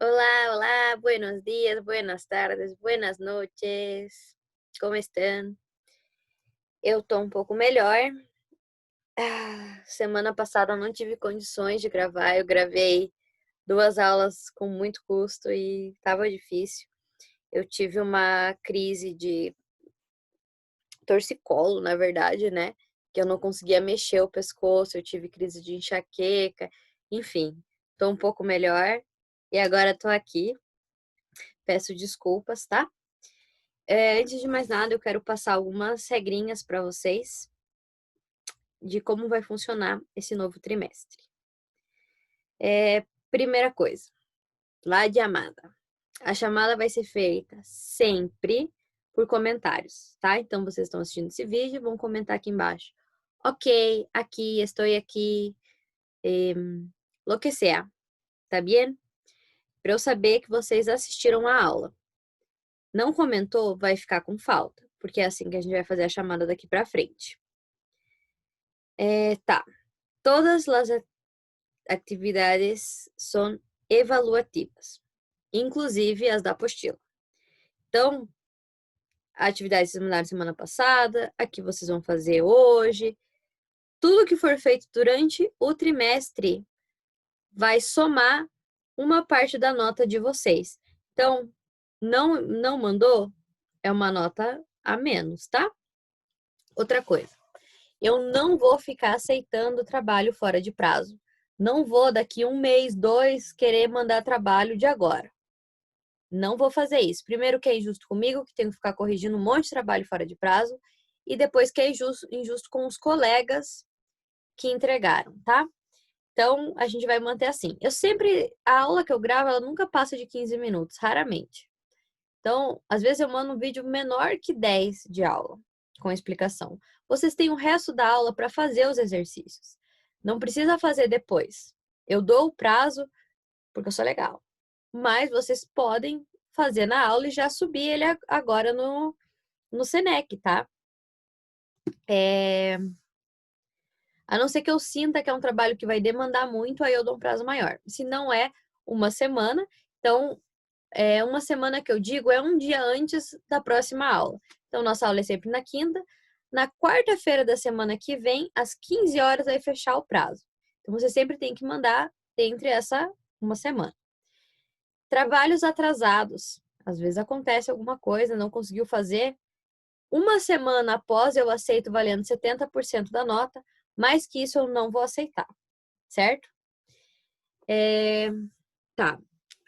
Olá, olá, buenos dias, buenas tardes, buenas noches. Como estão? Eu tô um pouco melhor. Semana passada eu não tive condições de gravar. Eu gravei 2 aulas com muito custo e tava difícil. Eu tive uma crise de torcicolo, na verdade, né? Que eu não conseguia mexer o pescoço, eu tive crise de enxaqueca, enfim, tô um pouco melhor e agora tô aqui. Peço desculpas, tá? Antes de mais nada, eu quero passar algumas regrinhas para vocês de como vai funcionar esse novo trimestre. Primeira coisa, lá de chamada. A chamada vai ser feita sempre por comentários, tá? Então, vocês estão assistindo esse vídeo, vão comentar aqui embaixo. Ok, aqui, estou aqui, lo que sea, tá bem? Para eu saber que vocês assistiram a aula. Não comentou, vai ficar com falta, porque é assim que a gente vai fazer a chamada daqui para frente. Tá. Todas as atividades são evaluativas, inclusive as da apostila. Então, a atividade que vocês mandaram semana passada, a que vocês vão fazer hoje, tudo que for feito durante o trimestre vai somar uma parte da nota de vocês. Então, não mandou, é uma nota a menos, tá? Outra coisa, eu não vou ficar aceitando trabalho fora de prazo. Não vou daqui 1 mês, 2, querer mandar trabalho de agora. Não vou fazer isso. Primeiro que é injusto comigo, que tenho que ficar corrigindo um monte de trabalho fora de prazo. E depois que é injusto com os colegas que entregaram, tá? Então, a gente vai manter assim. A aula que eu gravo, ela nunca passa de 15 minutos, raramente. Então, às vezes eu mando um vídeo menor que 10 de aula, com explicação. Vocês têm o resto da aula para fazer os exercícios. Não precisa fazer depois. Eu dou o prazo, porque eu sou legal. Mas vocês podem fazer na aula e já subir ele agora no Senec, tá? A não ser que eu sinta que é um trabalho que vai demandar muito, aí eu dou um prazo maior. Se não é uma semana, então uma semana que eu digo é um dia antes da próxima aula. Então, nossa aula é sempre na quinta. Na quarta-feira da semana que vem, às 15 horas, vai fechar o prazo. Então, você sempre tem que mandar entre essa uma semana. Trabalhos atrasados. Às vezes acontece alguma coisa, não conseguiu fazer. Uma semana após, eu aceito valendo 70% da nota. Mais que isso, eu não vou aceitar. Certo? Tá.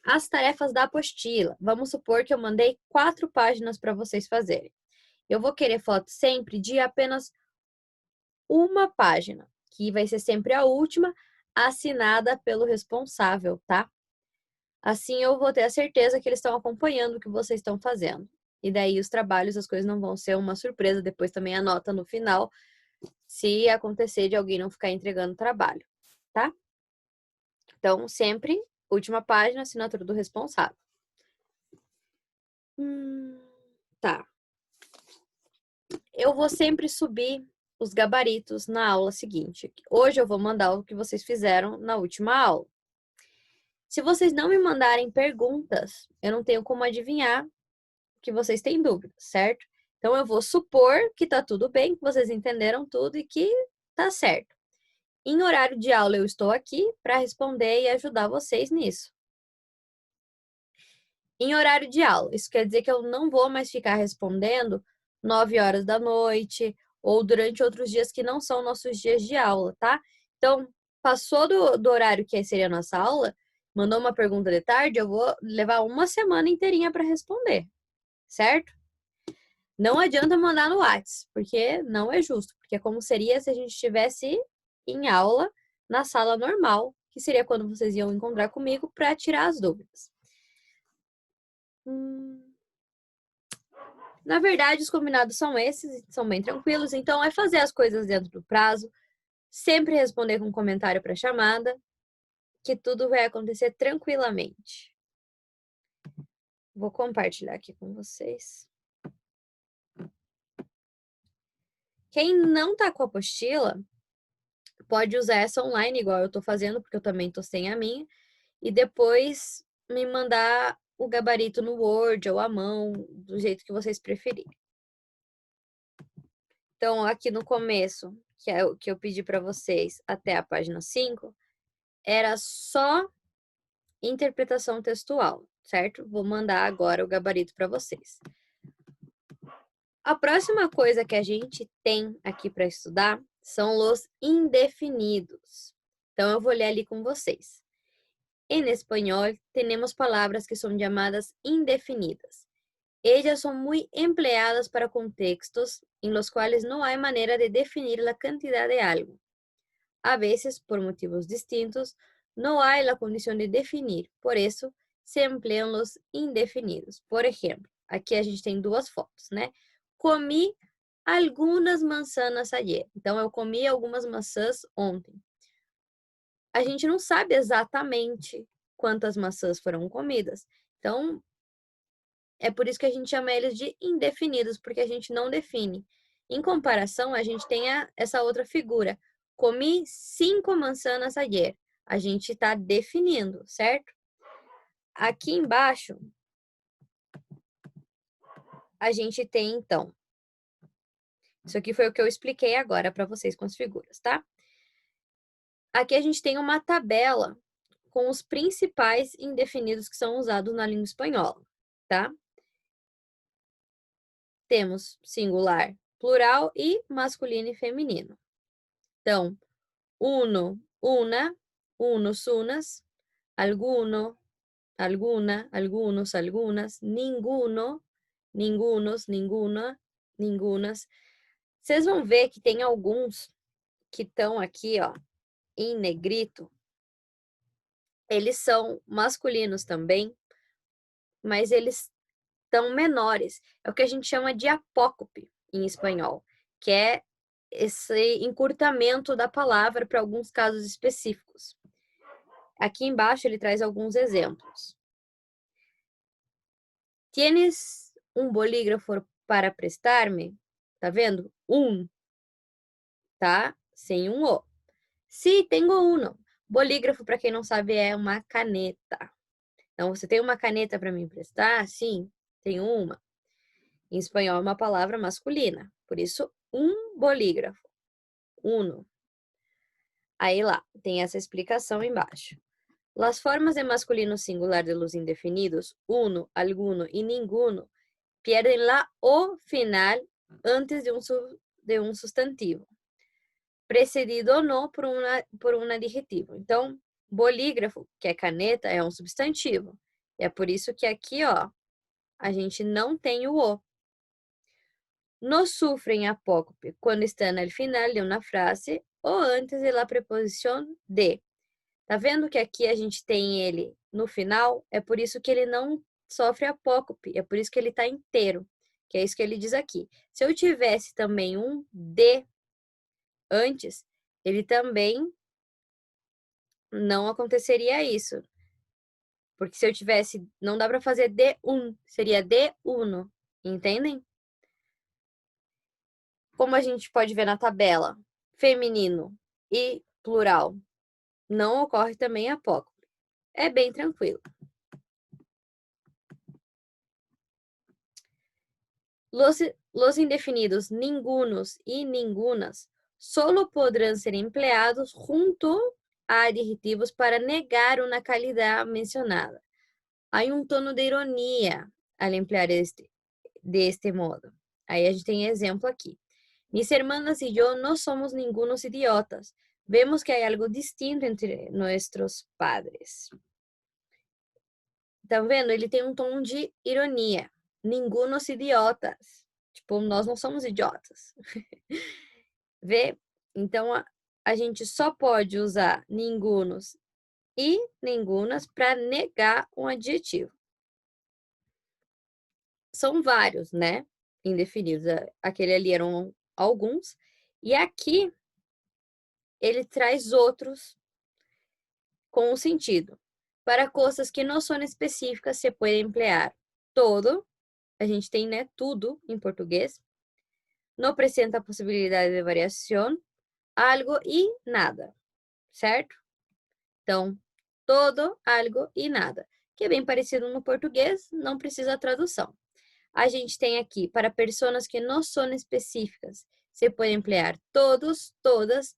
As tarefas da apostila. Vamos supor que eu mandei 4 páginas para vocês fazerem. Eu vou querer foto sempre de apenas uma página, que vai ser sempre a última, assinada pelo responsável, tá? Assim eu vou ter a certeza que eles estão acompanhando o que vocês estão fazendo. E daí os trabalhos, as coisas não vão ser uma surpresa. Depois também anota no final, se acontecer de alguém não ficar entregando trabalho, tá? Então, sempre, última página, assinatura do responsável. Tá. Eu vou sempre subir os gabaritos na aula seguinte. Hoje eu vou mandar o que vocês fizeram na última aula. Se vocês não me mandarem perguntas, eu não tenho como adivinhar que vocês têm dúvidas, certo? Então eu vou supor que tá tudo bem, que vocês entenderam tudo e que tá certo. Em horário de aula eu estou aqui para responder e ajudar vocês nisso. Em horário de aula, isso quer dizer que eu não vou mais ficar respondendo 9 horas da noite ou durante outros dias que não são nossos dias de aula, tá? Então, passou do horário que seria a nossa aula, mandou uma pergunta de tarde, eu vou levar uma semana inteirinha para responder, certo? Não adianta mandar no WhatsApp, porque não é justo, porque é como seria se a gente estivesse em aula na sala normal, que seria quando vocês iam encontrar comigo para tirar as dúvidas. Na verdade, os combinados são esses, são bem tranquilos, então é fazer as coisas dentro do prazo, sempre responder com comentário para a chamada, que tudo vai acontecer tranquilamente. Vou compartilhar aqui com vocês. Quem não tá com a apostila, pode usar essa online, igual eu tô fazendo, porque eu também tô sem a minha, e depois me mandar o gabarito no Word ou à mão, do jeito que vocês preferirem. Então, aqui no começo, que é o que eu pedi para vocês até a página 5, era só interpretação textual, certo? Vou mandar agora o gabarito para vocês. A próxima coisa que a gente tem aqui para estudar são os indefinidos. Então, eu vou ler ali com vocês. En español, tenemos palabras que son llamadas indefinidas. Ellas son muy empleadas para contextos en los cuales no hay manera de definir la cantidad de algo. A veces, por motivos distintos, no hay la condición de definir, por eso se emplean los indefinidos. Por ejemplo, aqui a gente tem duas fotos, né? Comi algumas manzanas ayer. Então, eu comi algumas maçãs ontem. A gente não sabe exatamente quantas maçãs foram comidas. Então, é por isso que a gente chama eles de indefinidos, porque a gente não define. Em comparação, a gente tem essa outra figura. Comi 5 manzanas ayer. A gente está definindo, certo? Aqui embaixo, a gente tem, então... Isso aqui foi o que eu expliquei agora para vocês com as figuras, tá? Aqui a gente tem uma tabela com os principais indefinidos que são usados na língua espanhola, tá? Temos singular, plural e masculino e feminino. Então, uno, una, unos, unas, alguno, alguna, algunos, algunas, ninguno, ningunos, ninguna, ningunas. Vocês vão ver que tem alguns que estão aqui, ó, em negrito. Eles são masculinos também, mas eles estão menores. É o que a gente chama de apócope em espanhol, que é esse encurtamento da palavra para alguns casos específicos. Aqui embaixo ele traz alguns exemplos. Tienes um bolígrafo para prestar-me? Tá vendo? Tá? Sem um O. Sí, tengo uno. Bolígrafo, para quem não sabe, é uma caneta. Então, você tem uma caneta para me emprestar? Sim, tenho uma. Em espanhol é uma palavra masculina. Por isso, um bolígrafo. Uno. Aí lá, tem essa explicação embaixo. Las formas de masculino singular de los indefinidos, uno, alguno y ninguno, pierden la O final antes de un sustantivo, precedido ou não por um adjetivo. Então, bolígrafo, que é caneta, é um substantivo. E é por isso que aqui, ó, a gente não tem o O. No sufrem apócope quando está no final de uma frase ou antes da preposição de. Tá vendo que aqui a gente tem ele no final? É por isso que ele não sofre apócope, é por isso que ele está inteiro, que é isso que ele diz aqui. Se eu tivesse também um de antes, ele também não aconteceria isso. Porque se eu tivesse, não dá para fazer de seria de uno, entendem? Como a gente pode ver na tabela, feminino e plural não ocorre também apócope. É bem tranquilo. Los indefinidos ningunos y ningunas solo podrán ser empleados junto a adjetivos para negar una calidad mencionada. Hay un tono de ironia al emplear de este modo. Aí a gente tem exemplo aqui. Mis hermanas y yo no somos ningunos idiotas. Vemos que hay algo distinto entre nuestros padres. Tá vendo? Ele tem um tom de ironia. Ningunos idiotas. Tipo, nós não somos idiotas. Vê? Então, a gente só pode usar ningunos e ningunas para negar um adjetivo. São vários, né? Indefinidos. Aquele ali eram alguns. E aqui, ele traz outros com um sentido. Para coisas que não são específicas, se pode emplear todo. A gente tem, né, tudo em português. Não apresenta possibilidade de variação, algo e nada, certo? Então, todo, algo e nada. que é bem parecido no português, não precisa tradução. A gente tem aqui, para pessoas que não são específicas, você pode emplear todos, todas,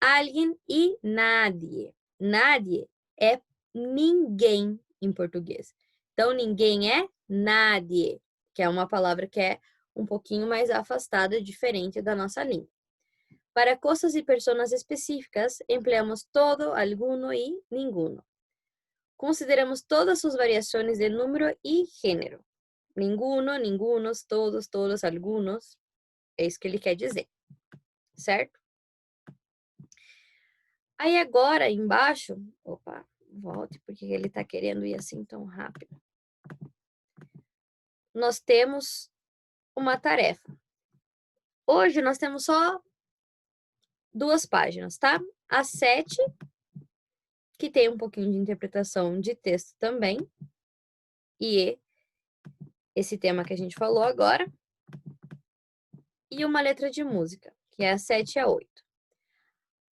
alguém e nadie. Nadie é ninguém em português. Então, ninguém é nadie, que é uma palavra que é um pouquinho mais afastada, diferente da nossa língua. Para coisas e pessoas específicas, empleamos todo, alguno e ninguno. Consideramos todas suas variações de número e gênero. Ninguno, ningunos, todos, todos, algunos. É isso que ele quer dizer, certo? Aí agora, embaixo, opa, volte, porque ele está querendo ir assim tão rápido. Nós temos uma tarefa. Hoje nós temos só 2 páginas, tá? A 7, que tem um pouquinho de interpretação de texto também. E esse tema que a gente falou agora. E uma letra de música, que é a 7 e a 8.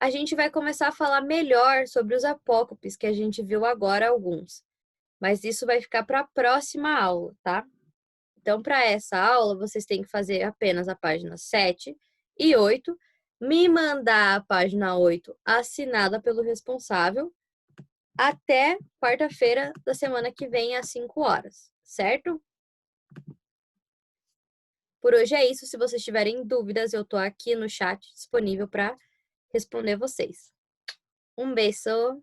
A gente vai começar a falar melhor sobre os apócopes, que a gente viu agora alguns. Mas isso vai ficar para a próxima aula, tá? Então, para essa aula, vocês têm que fazer apenas a página 7 e 8, me mandar a página 8 assinada pelo responsável até quarta-feira da semana que vem, às 5 horas, certo? Por hoje é isso. Se vocês tiverem dúvidas, eu tô aqui no chat disponível para responder vocês. Um beijo!